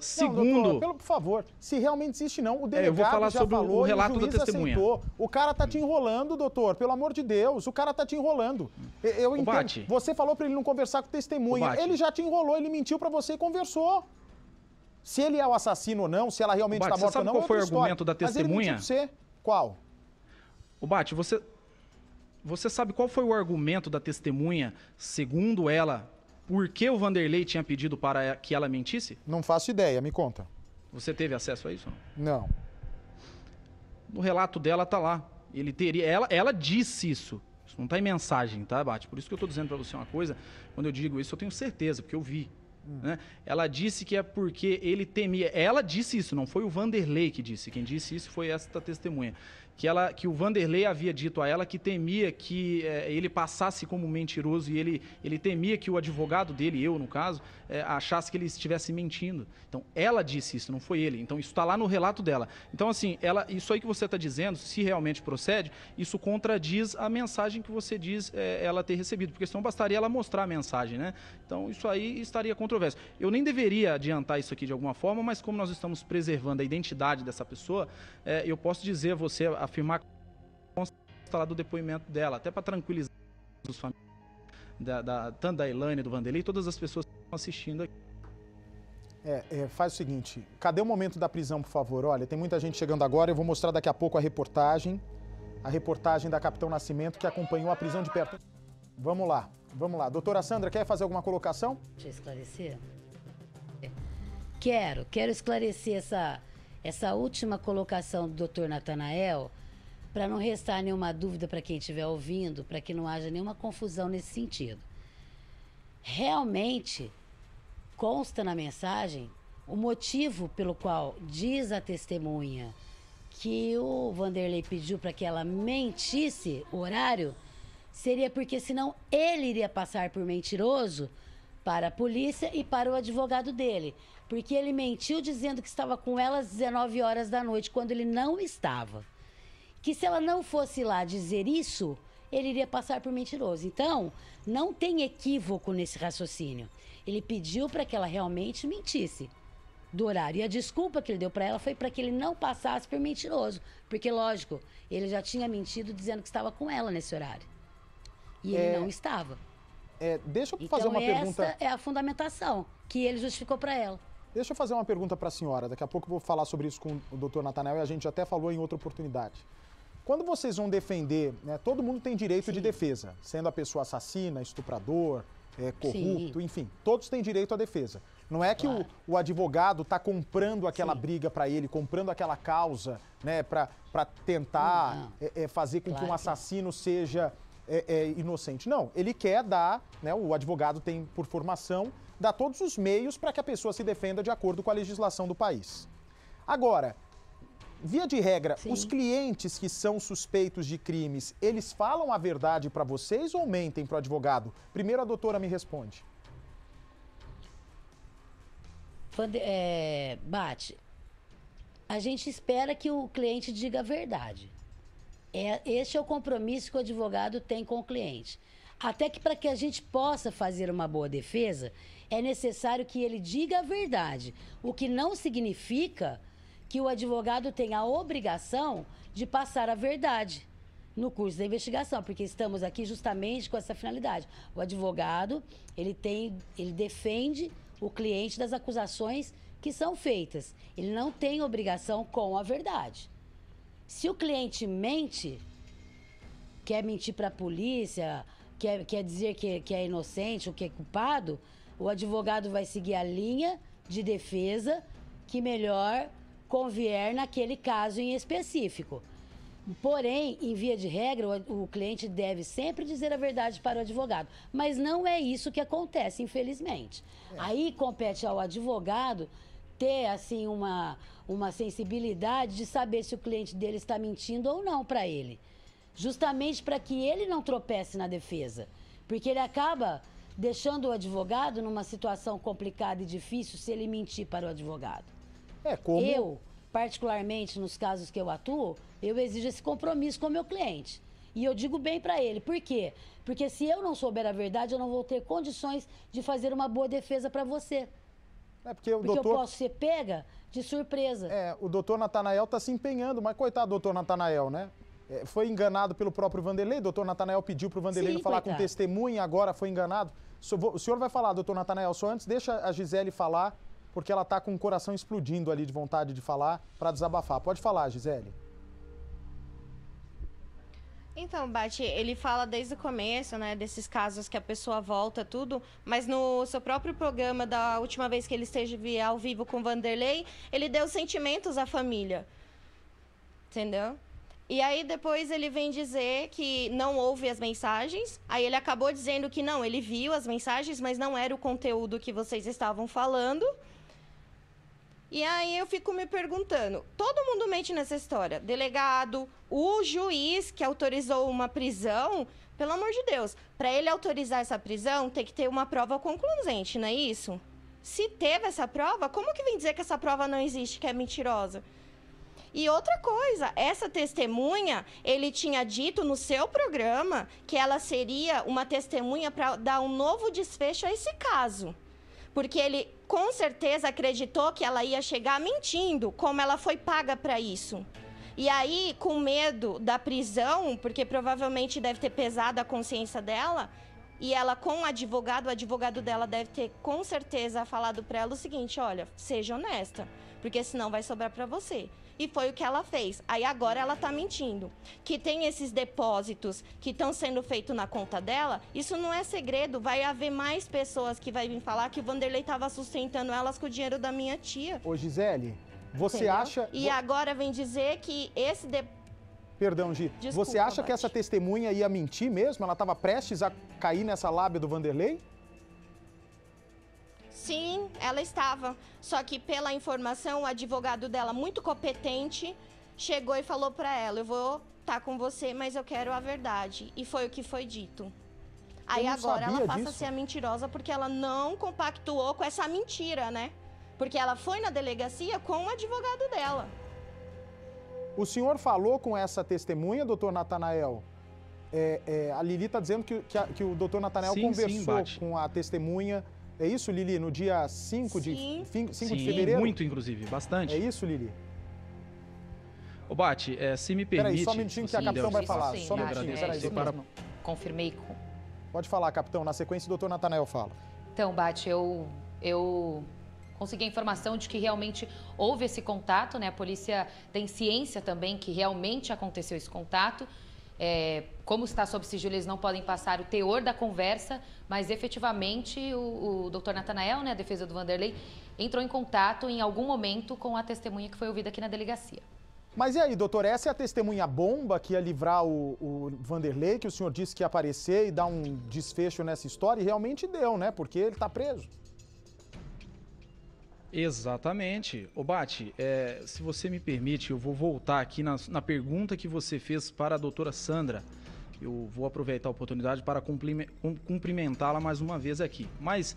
Segundo... Doutor, por favor, se realmente existe não, o delegado eu vou falar já sobre falou, o relato da testemunha. Aceitou. O cara tá te enrolando, doutor, pelo amor de Deus, o cara tá te enrolando. Eu entendo. Bate. Você falou para ele não conversar com testemunha, ele já te enrolou, ele mentiu para você e conversou. Se ele é o assassino ou não, se ela realmente está morta ou não, qual foi o argumento da testemunha? Mas ele mentiu pra você. Qual? O Bate, você sabe qual foi o argumento da testemunha, segundo ela, por que o Vanderlei tinha pedido para que ela mentisse? Não faço ideia, me conta. Você teve acesso a isso? Não. No relato dela tá lá. Ela disse isso. Isso não está em mensagem, tá, Bate? Por isso que eu estou dizendo para você uma coisa. Quando eu digo isso, eu tenho certeza, porque eu vi. Né? Ela disse que é porque ele temia. Ela disse isso, não foi o Vanderlei que disse. Quem disse isso foi esta testemunha. Que o Vanderlei havia dito a ela que temia que ele passasse como mentiroso e ele temia que o advogado dele, eu no caso, achasse que ele estivesse mentindo. Então, ela disse isso, não foi ele. Então, isso está lá no relato dela. Então, assim, isso aí que você está dizendo, se realmente procede, isso contradiz a mensagem que você diz ela ter recebido, porque senão bastaria ela mostrar a mensagem, né? Então, isso aí estaria controverso. Eu nem deveria adiantar isso aqui de alguma forma, mas como nós estamos preservando a identidade dessa pessoa, eu posso dizer a você, afirmar lá do depoimento dela, até para tranquilizar os familiares, tanto da Elaine, do Vanderlei, todas as pessoas que estão assistindo aqui. Faz o seguinte, cadê o momento da prisão, por favor? Olha, tem muita gente chegando agora, eu vou mostrar daqui a pouco a reportagem da Capitão Nascimento, que acompanhou a prisão de perto. Vamos lá. Doutora Sandra, quer fazer alguma colocação? Deixa eu esclarecer. Quero esclarecer essa última colocação do doutor Natanael, para não restar nenhuma dúvida para quem estiver ouvindo, para que não haja nenhuma confusão nesse sentido. Realmente, consta na mensagem o motivo pelo qual diz a testemunha que o Vanderlei pediu para que ela mentisse o horário, seria porque senão ele iria passar por mentiroso para a polícia e para o advogado dele. Porque ele mentiu dizendo que estava com ela às 19 horas da noite, quando ele não estava. Que se ela não fosse lá dizer isso, ele iria passar por mentiroso. Então, não tem equívoco nesse raciocínio. Ele pediu para que ela realmente mentisse do horário. E a desculpa que ele deu para ela foi para que ele não passasse por mentiroso. Porque, lógico, ele já tinha mentido dizendo que estava com ela nesse horário. E ele não estava. Deixa eu fazer uma pergunta. Essa é a fundamentação que ele justificou para ela. Deixa eu fazer uma pergunta para a senhora. Daqui a pouco eu vou falar sobre isso com o doutor Natanael e a gente até falou em outra oportunidade. Quando vocês vão defender, né, todo mundo tem direito de defesa, sendo a pessoa assassina, estuprador, corrupto, enfim, todos têm direito à defesa. Não é que o advogado está comprando aquela briga para ele, comprando aquela causa, né, para tentar fazer com que um assassino seja inocente. Não, ele quer dar, né, o advogado tem por formação, dar todos os meios para que a pessoa se defenda de acordo com a legislação do país. Agora, via de regra, os clientes que são suspeitos de crimes, eles falam a verdade para vocês ou mentem para o advogado? Primeiro a doutora me responde. Bate, a gente espera que o cliente diga a verdade. Este é o compromisso que o advogado tem com o cliente. Até que para que a gente possa fazer uma boa defesa, é necessário que ele diga a verdade. O que não significa que o advogado tem a obrigação de passar a verdade no curso da investigação, porque estamos aqui justamente com essa finalidade. O advogado, ele defende o cliente das acusações que são feitas. Ele não tem obrigação com a verdade. Se o cliente mente, quer mentir para a polícia, quer dizer que é inocente ou que é culpado, o advogado vai seguir a linha de defesa que melhor convier naquele caso em específico. Porém, em via de regra, o cliente deve sempre dizer a verdade para o advogado. Mas não é isso que acontece, infelizmente. Aí compete ao advogado ter, assim, uma sensibilidade de saber se o cliente dele está mentindo ou não para ele. Justamente para que ele não tropece na defesa. Porque ele acaba deixando o advogado numa situação complicada e difícil se ele mentir para o advogado. Eu, particularmente nos casos que eu atuo, eu exijo esse compromisso com o meu cliente. E eu digo bem para ele. Por quê? Porque se eu não souber a verdade, eu não vou ter condições de fazer uma boa defesa para você. Porque eu posso ser pega de surpresa. O doutor Natanael está se empenhando, mas coitado do doutor Natanael, né? Foi enganado pelo próprio Vanderlei, o doutor Natanael pediu para o Vanderlei não falar com testemunha, agora foi enganado. O senhor vai falar, doutor Natanael, só antes deixa a Gisele falar, porque ela está com o coração explodindo ali de vontade de falar, para desabafar. Pode falar, Gisele. Então, Bate, ele fala desde o começo, né, desses casos que a pessoa volta, tudo, mas no seu próprio programa, da última vez que ele esteve ao vivo com o Vanderlei, ele deu sentimentos à família, entendeu? E aí depois ele vem dizer que não houve as mensagens, aí ele acabou dizendo que não, ele viu as mensagens, mas não era o conteúdo que vocês estavam falando. E aí eu fico me perguntando, todo mundo mente nessa história, delegado, o juiz que autorizou uma prisão, pelo amor de Deus, para ele autorizar essa prisão tem que ter uma prova concludente, não é isso? Se teve essa prova, como que vem dizer que essa prova não existe, que é mentirosa? E outra coisa, essa testemunha, ele tinha dito no seu programa que ela seria uma testemunha para dar um novo desfecho a esse caso. Porque ele, com certeza, acreditou que ela ia chegar mentindo, como ela foi paga para isso. E aí, com medo da prisão, porque provavelmente deve ter pesado a consciência dela, e ela com o advogado dela deve ter, com certeza, falado para ela o seguinte, olha, seja honesta, porque senão vai sobrar para você. E foi o que ela fez. Aí agora ela está mentindo. Que tem esses depósitos que estão sendo feitos na conta dela, isso não é segredo. Vai haver mais pessoas que vai vir falar que o Vanderlei estava sustentando elas com o dinheiro da minha tia. Ô Gisele, você acha... E agora vem dizer que esse... Perdão, Gi. Desculpa, você acha que essa testemunha ia mentir mesmo? Ela estava prestes a cair nessa lábia do Vanderlei? Sim, ela estava. Só que pela informação, o advogado dela, muito competente, chegou e falou para ela, eu vou tá com você, mas eu quero a verdade. E foi o que foi dito. Aí não agora ela sabia passa a disso. ser a mentirosa porque ela não compactuou com essa mentira, né? Porque ela foi na delegacia com o advogado dela. O senhor falou com essa testemunha, doutor Natanael? A Lili está dizendo que o doutor Natanael conversou com a testemunha. É isso, Lili? No dia 5 de fevereiro? Muito, inclusive, bastante. É isso, Lili? Ô, Bate, se me permite... Peraí, só um minutinho que a capitão vai falar. Só um minutinho, peraí, doutor. Confirmei. Pode falar, capitão. Na sequência, o doutor Natanael fala. Então, Bate, eu consegui a informação de que realmente houve esse contato, né? A polícia tem ciência também que realmente aconteceu esse contato. Como está sob sigilo, eles não podem passar o teor da conversa, mas efetivamente o doutor Natanael, né, a defesa do Vanderlei, entrou em contato em algum momento com a testemunha que foi ouvida aqui na delegacia. Mas e aí, doutor, essa é a testemunha bomba que ia livrar o Vanderlei, que o senhor disse que ia aparecer e dar um desfecho nessa história, e realmente deu, né? Porque ele está preso. Exatamente. Ô, Bate, se você me permite, eu vou voltar aqui na pergunta que você fez para a doutora Sandra. Eu vou aproveitar a oportunidade para cumprimentá-la mais uma vez aqui. Mas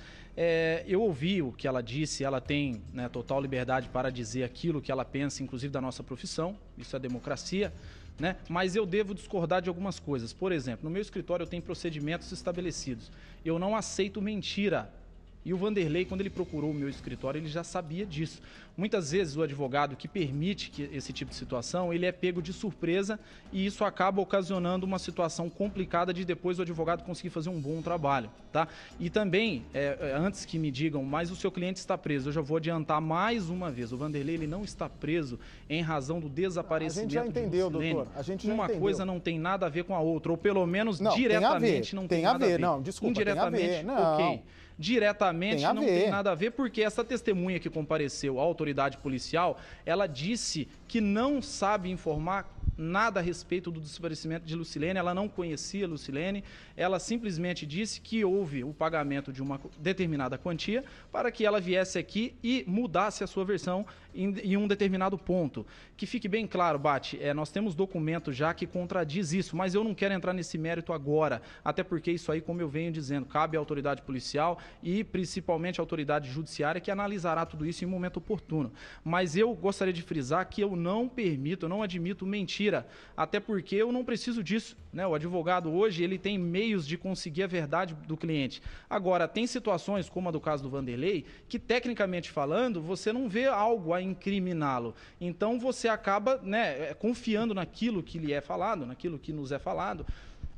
eu ouvi o que ela disse, ela tem, né, total liberdade para dizer aquilo que ela pensa, inclusive da nossa profissão, isso é democracia, né? Mas eu devo discordar de algumas coisas. Por exemplo, no meu escritório eu tenho procedimentos estabelecidos. Eu não aceito mentira. E o Vanderlei, quando ele procurou o meu escritório, ele já sabia disso. Muitas vezes o advogado que permite esse tipo de situação, ele é pego de surpresa e isso acaba ocasionando uma situação complicada de depois o advogado conseguir fazer um bom trabalho, tá? E também, antes que me digam, mas o seu cliente está preso, eu já vou adiantar mais uma vez, o Vanderlei ele não está preso em razão do desaparecimento de Lucilene. A gente já entendeu, doutor. A gente já Uma entendeu. Coisa não tem nada a ver com a outra, ou pelo menos diretamente não tem nada a ver. Não, desculpa, indiretamente, tem a ver. Não. ok. Diretamente não tem nada a ver, porque essa testemunha que compareceu à autoridade policial, ela disse que não sabe informar nada a respeito do desaparecimento de Lucilene, ela não conhecia Lucilene, ela simplesmente disse que houve o pagamento de uma determinada quantia para que ela viesse aqui e mudasse a sua versão em um determinado ponto. Que fique bem claro, Bate, nós temos documento já que contradiz isso, mas eu não quero entrar nesse mérito agora, até porque isso aí, como eu venho dizendo, cabe à autoridade policial e principalmente à autoridade judiciária que analisará tudo isso em um momento oportuno. Mas eu gostaria de frisar que eu não permito, eu não admito mentira, até porque eu não preciso disso, né? O advogado hoje, ele tem meios de conseguir a verdade do cliente. Agora, tem situações, como a do caso do Vanderlei, que tecnicamente falando, você não vê algo a incriminá-lo. Então, você acaba, né, confiando naquilo que lhe é falado, naquilo que nos é falado,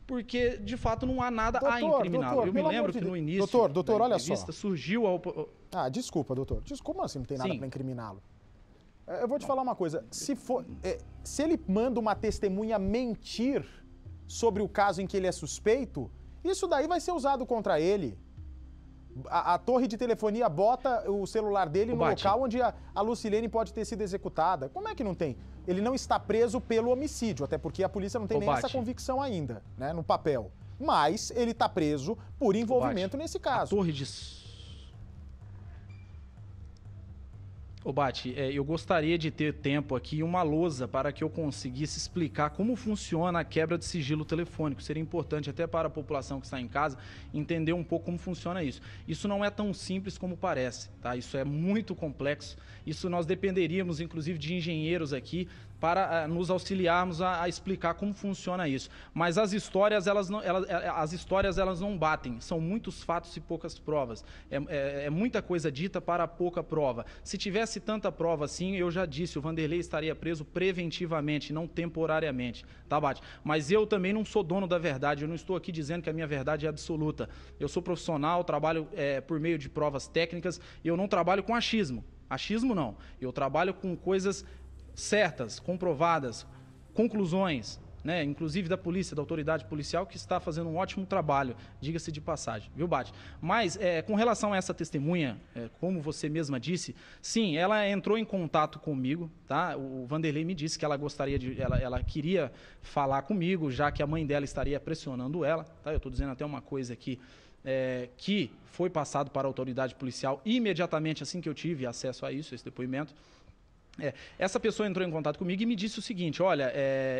porque, de fato, não há nada a incriminá-lo. Eu me lembro que no início doutor, da olha entrevista só. surgiu a... Desculpa, doutor. Como assim não tem nada para incriminá-lo? Eu vou te falar uma coisa. Se ele manda uma testemunha mentir sobre o caso em que ele é suspeito, isso daí vai ser usado contra ele. A torre de telefonia bota o celular dele no local onde a Lucilene pode ter sido executada. Como é que não tem? Ele não está preso pelo homicídio, até porque a polícia não tem nem essa convicção ainda, né, no papel. Mas ele está preso por envolvimento nesse caso. A torre de... Ô, Bate, eu gostaria de ter tempo aqui, uma lousa, para que eu conseguisse explicar como funciona a quebra de sigilo telefônico. Seria importante até para a população que está em casa entender um pouco como funciona isso. Isso não é tão simples como parece, tá? Isso é muito complexo. Isso nós dependeríamos, inclusive, de engenheiros aqui para nos auxiliarmos a explicar como funciona isso. Mas as histórias, elas não batem. São muitos fatos e poucas provas. É muita coisa dita para pouca prova. Se tivesse tanta prova assim, eu já disse, o Vanderlei estaria preso preventivamente, não temporariamente. Tá, Bate? Mas eu também não sou dono da verdade. Eu não estou aqui dizendo que a minha verdade é absoluta. Eu sou profissional, trabalho por meio de provas técnicas. Eu não trabalho com achismo. Achismo não. Eu trabalho com coisas certas, comprovadas, conclusões, né, inclusive da polícia, da autoridade policial, que está fazendo um ótimo trabalho, diga-se de passagem, viu, Bate? Mas, com relação a essa testemunha, como você mesma disse, sim, ela entrou em contato comigo, tá? O Vanderlei me disse que ela gostaria ela queria falar comigo, já que a mãe dela estaria pressionando ela, tá? Eu estou dizendo até uma coisa aqui, que foi passado para a autoridade policial imediatamente assim que eu tive acesso a isso, esse depoimento. Essa pessoa entrou em contato comigo e me disse o seguinte, olha,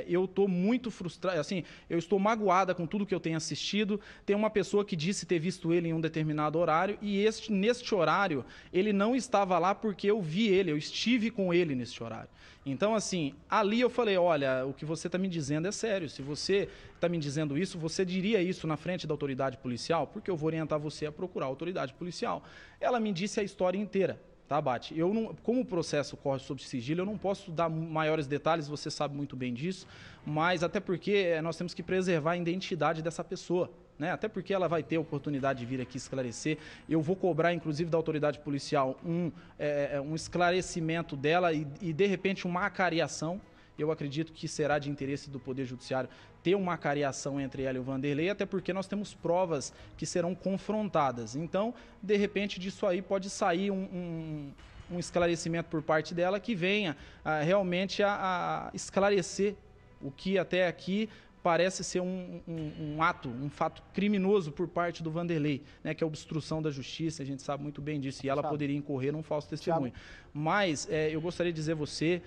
eu estou muito frustrado, assim, eu estou magoada com tudo que eu tenho assistido, tem uma pessoa que disse ter visto ele em um determinado horário e neste horário ele não estava lá porque eu vi ele, eu estive com ele neste horário. Então, assim, ali eu falei, olha, o que você está me dizendo é sério, se você está me dizendo isso, você diria isso na frente da autoridade policial, porque eu vou orientar você a procurar a autoridade policial. Ela me disse a história inteira. Tá, Bate? Eu não, como o processo corre sob sigilo, eu não posso dar maiores detalhes, você sabe muito bem disso, mas até porque nós temos que preservar a identidade dessa pessoa, né? Até porque ela vai ter a oportunidade de vir aqui esclarecer. Eu vou cobrar, inclusive, da autoridade policial um esclarecimento dela e, de repente, uma acariação. Eu acredito que será de interesse do Poder Judiciário ter uma acariação entre ela e o Vanderlei, até porque nós temos provas que serão confrontadas. Então, de repente, disso aí pode sair um esclarecimento por parte dela que venha realmente a esclarecer o que até aqui parece ser um fato criminoso por parte do Vanderlei, né, que é a obstrução da justiça, a gente sabe muito bem disso, e ela poderia incorrer num falso testemunho. Mas eu gostaria de dizer a você,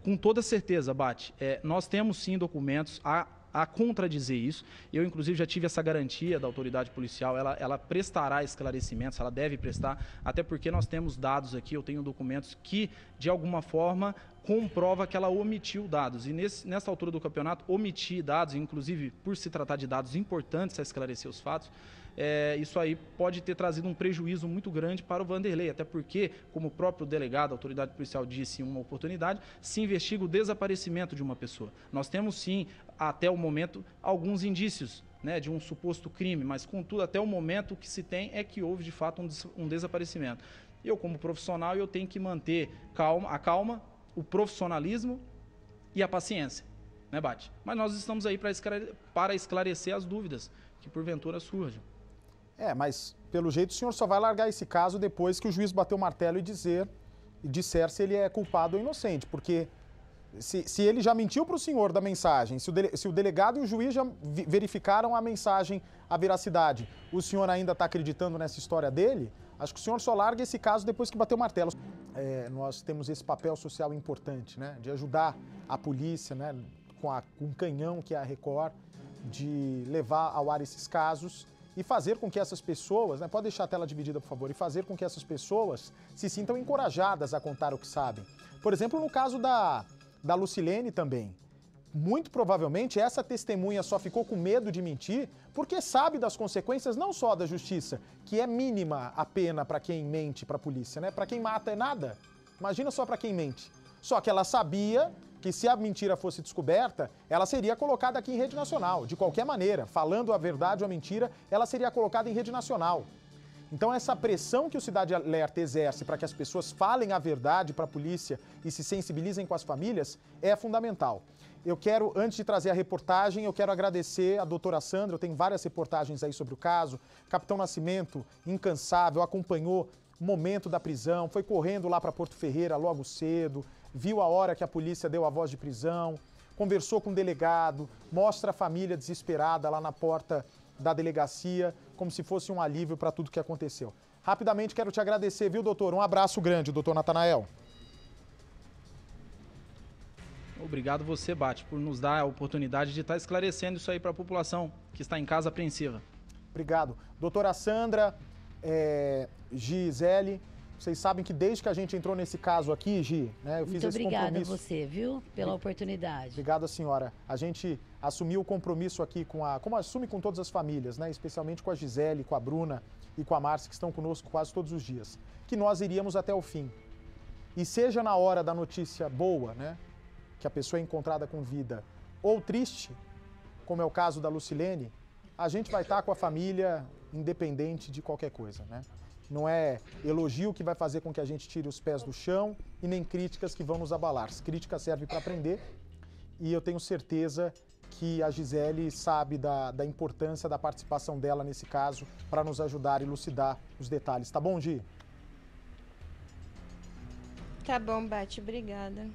com toda certeza, Bate, nós temos sim documentos a contradizer isso. Eu, inclusive, já tive essa garantia da autoridade policial, ela prestará esclarecimentos, ela deve prestar, até porque nós temos dados aqui, eu tenho documentos que, de alguma forma, comprova que ela omitiu dados. E nessa altura do campeonato, omitir dados, inclusive por se tratar de dados importantes a esclarecer os fatos, isso aí pode ter trazido um prejuízo muito grande para o Vanderlei, até porque, como o próprio delegado, a autoridade policial disse em uma oportunidade, se investiga o desaparecimento de uma pessoa. Nós temos sim, até o momento, alguns indícios, né, de um suposto crime, mas contudo, até o momento o que se tem é que houve de fato um desaparecimento. Eu, como profissional, eu tenho que manter a calma, o profissionalismo e a paciência, né, Bate? Mas nós estamos aí para esclarecer as dúvidas que porventura surjam. Mas pelo jeito o senhor só vai largar esse caso depois que o juiz bater o martelo e disser se ele é culpado ou inocente, porque se ele já mentiu para o senhor da mensagem, se o delegado e o juiz já verificaram a mensagem, a veracidade, o senhor ainda está acreditando nessa história dele, acho que o senhor só larga esse caso depois que bater o martelo. Nós temos esse papel social importante, né, de ajudar a polícia, né, com um canhão que é a Record, de levar ao ar esses casos e fazer com que essas pessoas, né, pode deixar a tela dividida, por favor, e fazer com que essas pessoas se sintam encorajadas a contar o que sabem. Por exemplo, no caso da Lucilene também. Muito provavelmente essa testemunha só ficou com medo de mentir porque sabe das consequências não só da justiça, que é mínima a pena para quem mente para a polícia, né? Para quem mata é nada. Imagina só para quem mente. Só que ela sabia que se a mentira fosse descoberta, ela seria colocada aqui em rede nacional. De qualquer maneira, falando a verdade ou a mentira, ela seria colocada em rede nacional. Então essa pressão que o Cidade Alerta exerce para que as pessoas falem a verdade para a polícia e se sensibilizem com as famílias é fundamental. Eu quero, antes de trazer a reportagem, eu quero agradecer a doutora Sandra, eu tenho várias reportagens aí sobre o caso. Capitão Nascimento, incansável, acompanhou o momento da prisão, foi correndo lá para Porto Ferreira logo cedo, viu a hora que a polícia deu a voz de prisão, conversou com o delegado, mostra a família desesperada lá na porta da delegacia, como se fosse um alívio para tudo que aconteceu. Rapidamente quero te agradecer, viu, doutor? Um abraço grande, doutor Natanael. Obrigado você, Bate, por nos dar a oportunidade de estar esclarecendo isso aí para a população que está em casa apreensiva. Obrigado. Doutora Sandra, Gisele, vocês sabem que desde que a gente entrou nesse caso aqui, Gi, né, eu fiz esse compromisso. Muito obrigada a você, viu, pela oportunidade. Obrigado, senhora. A gente assumiu o compromisso aqui como assume com todas as famílias, né, especialmente com a Gisele, com a Bruna e com a Márcia, que estão conosco quase todos os dias, que nós iríamos até o fim. E seja na hora da notícia boa, né, que a pessoa é encontrada com vida, ou triste, como é o caso da Lucilene, a gente vai estar com a família independente de qualquer coisa, né? Não é elogio que vai fazer com que a gente tire os pés do chão e nem críticas que vão nos abalar. As críticas servem para aprender e eu tenho certeza que a Gisele sabe da importância da participação dela nesse caso para nos ajudar a elucidar os detalhes. Tá bom, Gi? Tá bom, Bate. Obrigada.